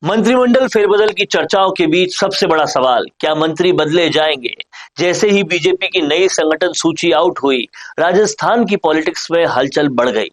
मंत्रिमंडल फेरबदल की चर्चाओं के बीच सबसे बड़ा सवाल, क्या मंत्री बदले जाएंगे? जैसे ही बीजेपी की नई संगठन सूची आउट हुई, राजस्थान की पॉलिटिक्स में हलचल बढ़ गई।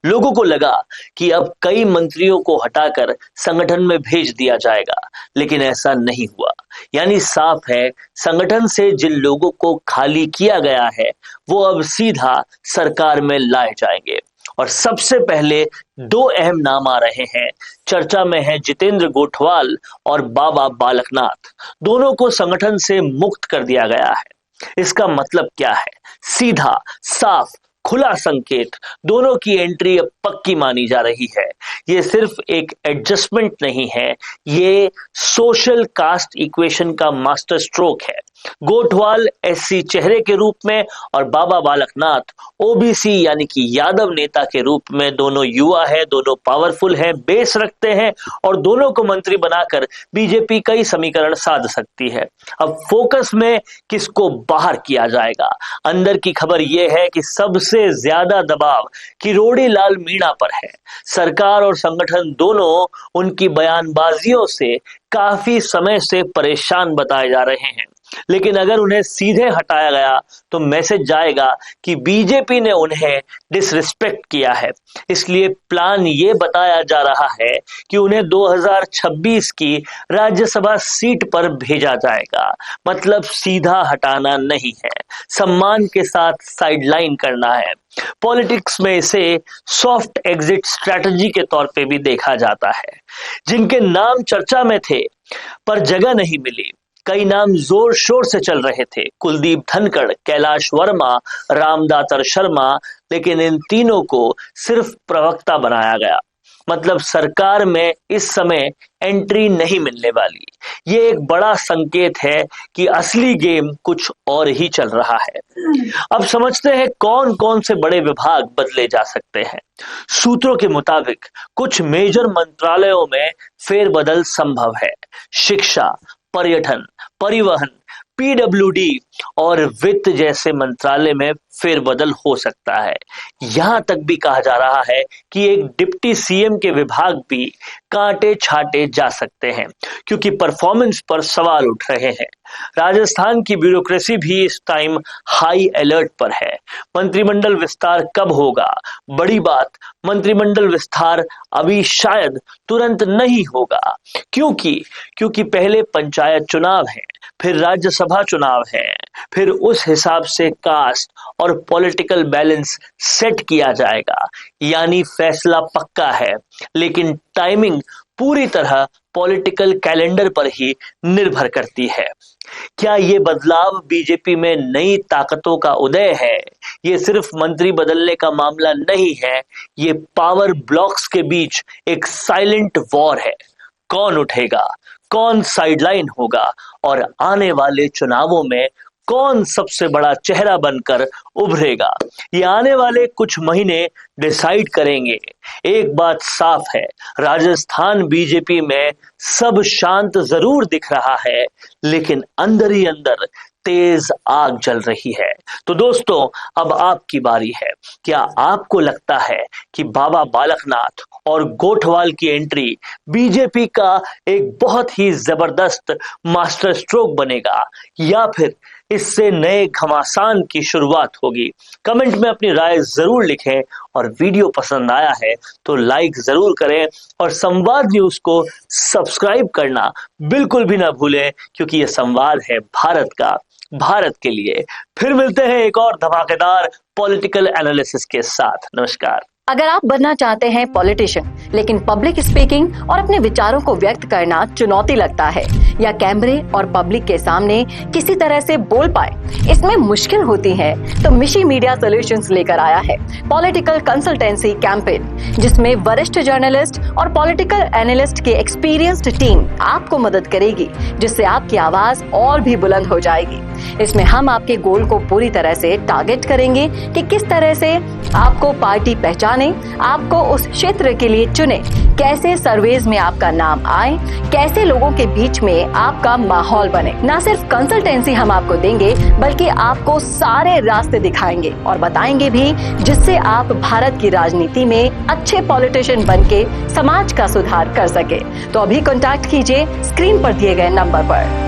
लोगों को लगा कि अब कई मंत्रियों को हटाकर संगठन में भेज दिया जाएगा, लेकिन ऐसा नहीं हुआ। यानी साफ है, संगठन से जिन लोगों को खाली किया गया है, वो अब सीधा सरकार में लाए जाएंगे। और सबसे पहले दो अहम नाम आ रहे हैं। चर्चा में है जितेंद्र गोठवाल और बाबा बालकनाथ। दोनों को संगठन से मुक्त कर दिया गया है। इसका मतलब क्या है? सीधा, साफ, खुला संकेत, दोनों की एंट्री अब पक्की मानी जा रही है। ये सिर्फ एक एडजस्टमेंट नहीं है, ये सोशल कास्ट इक्वेशन का मास्टर स्ट्रोक है। गोठवाल एससी चेहरे के रूप में और बाबा बालकनाथ ओबीसी यानी कि यादव नेता के रूप में। दोनों युवा है, दोनों पावरफुल है, बेस रखते हैं और दोनों को मंत्री बनाकर बीजेपी कई समीकरण साध सकती है। अब फोकस में किसको बाहर किया जाएगा? अंदर की खबर यह है कि सबसे ज्यादा दबाव किरोड़ी लाल मीणा पर है। सरकार और संगठन दोनों उनकी बयानबाजियों से काफी समय से परेशान बताए जा रहे हैं। लेकिन अगर उन्हें सीधे हटाया गया तो मैसेज जाएगा कि बीजेपी ने उन्हें डिसरिस्पेक्ट किया है। इसलिए प्लान ये बताया जा रहा है कि उन्हें 2026 की राज्यसभा सीट पर भेजा जाएगा। मतलब सीधा हटाना नहीं है, सम्मान के साथ साइडलाइन करना है। पॉलिटिक्स में इसे सॉफ्ट एग्जिट स्ट्रेटजी के तौर पे भी देखा जाता है। जिनके नाम चर्चा में थे पर जगह नहीं मिली, कई नाम जोर शोर से चल रहे थे, कुलदीप धनखड़, कैलाश वर्मा, रामदातर शर्मा, लेकिन इन तीनों को सिर्फ प्रवक्ता बनाया गया। मतलब सरकार में इस समय एंट्री नहीं मिलने वाली। ये एक बड़ा संकेत है कि असली गेम कुछ और ही चल रहा है। अब समझते हैं कौन कौन से बड़े विभाग बदले जा सकते हैं। सूत्रों के मुताबिक कुछ मेजर मंत्रालयों में फेरबदल संभव है। शिक्षा, पर्यटन, परिवहन, पीडब्ल्यूडी और वित्त जैसे मंत्रालय में फेरबदल हो सकता है। यहां तक भी कहा जा रहा है कि एक डिप्टी सीएम के विभाग भी कांटे छाटे जा सकते हैं, क्योंकि परफॉर्मेंस पर सवाल उठ रहे हैं। राजस्थान की ब्यूरोक्रेसी भी इस टाइम हाई अलर्ट पर है। मंत्रिमंडल विस्तार कब होगा? बड़ी बात, मंत्रिमंडल विस्तार अभी शायद तुरंत नहीं होगा। क्योंकि पहले पंचायत चुनाव है, फिर राज्यसभा चुनाव है, फिर उस हिसाब से कास्ट और पॉलिटिकल बैलेंस सेट किया जाएगा। यानी फैसला पक्का है, लेकिन टाइमिंग पूरी तरह पॉलिटिकल कैलेंडर पर ही निर्भर करती है। क्या ये बदलाव बीजेपी में नई ताकतों का उदय है? ये सिर्फ मंत्री बदलने का मामला नहीं है, ये पावर ब्लॉक्स के बीच एक साइलेंट वॉर है। कौन उठेगा, कौन साइडलाइन होगा और आने वाले चुनावों में कौन सबसे बड़ा चेहरा बनकर उभरेगा, ये आने वाले कुछ महीने डिसाइड करेंगे। एक बात साफ है, राजस्थान बीजेपी में सब शांत जरूर दिख रहा है, लेकिन अंदर ही अंदर तेज आग जल रही है। तो दोस्तों, अब आपकी बारी है। क्या आपको लगता है कि बाबा बालकनाथ और गोठवाल की एंट्री बीजेपी का एक बहुत ही जबरदस्त मास्टर स्ट्रोक बनेगा, या फिर इससे नए घमासान की शुरुआत होगी? कमेंट में अपनी राय जरूर लिखें और वीडियो पसंद आया है तो लाइक जरूर करें और संवाद न्यूज को सब्सक्राइब करना बिल्कुल भी ना भूलें, क्योंकि यह संवाद है भारत का, भारत के लिए। फिर मिलते हैं एक और धमाकेदार पॉलिटिकल एनालिसिस के साथ। नमस्कार। अगर आप बनना चाहते हैं पॉलिटिशियन, लेकिन पब्लिक स्पीकिंग और अपने विचारों को व्यक्त करना चुनौती लगता है, या कैमरे और पब्लिक के सामने किसी तरह से बोल पाए इसमें मुश्किल होती है, तो मिशी मीडिया सॉल्यूशंस लेकर आया है पॉलिटिकल कंसल्टेंसी कैंपेन, जिसमें वरिष्ठ जर्नलिस्ट और पॉलिटिकल एनालिस्ट की एक्सपीरियंस्ड टीम आपको मदद करेगी, जिससे आपकी आवाज और भी बुलंद हो जाएगी। इसमें हम आपके गोल को पूरी तरह से टारगेट करेंगे कि किस तरह से आपको पार्टी पहचाने, आपको उस क्षेत्र के लिए चुने, कैसे सर्वेज में आपका नाम आए, कैसे लोगों के बीच में आपका माहौल बने। न सिर्फ कंसल्टेंसी हम आपको देंगे बल्कि आपको सारे रास्ते दिखाएंगे और बताएंगे भी, जिससे आप भारत की राजनीति में अच्छे पॉलिटिशियन बनके समाज का सुधार कर सके। तो अभी कांटेक्ट कीजिए स्क्रीन पर दिए गए नंबर पर।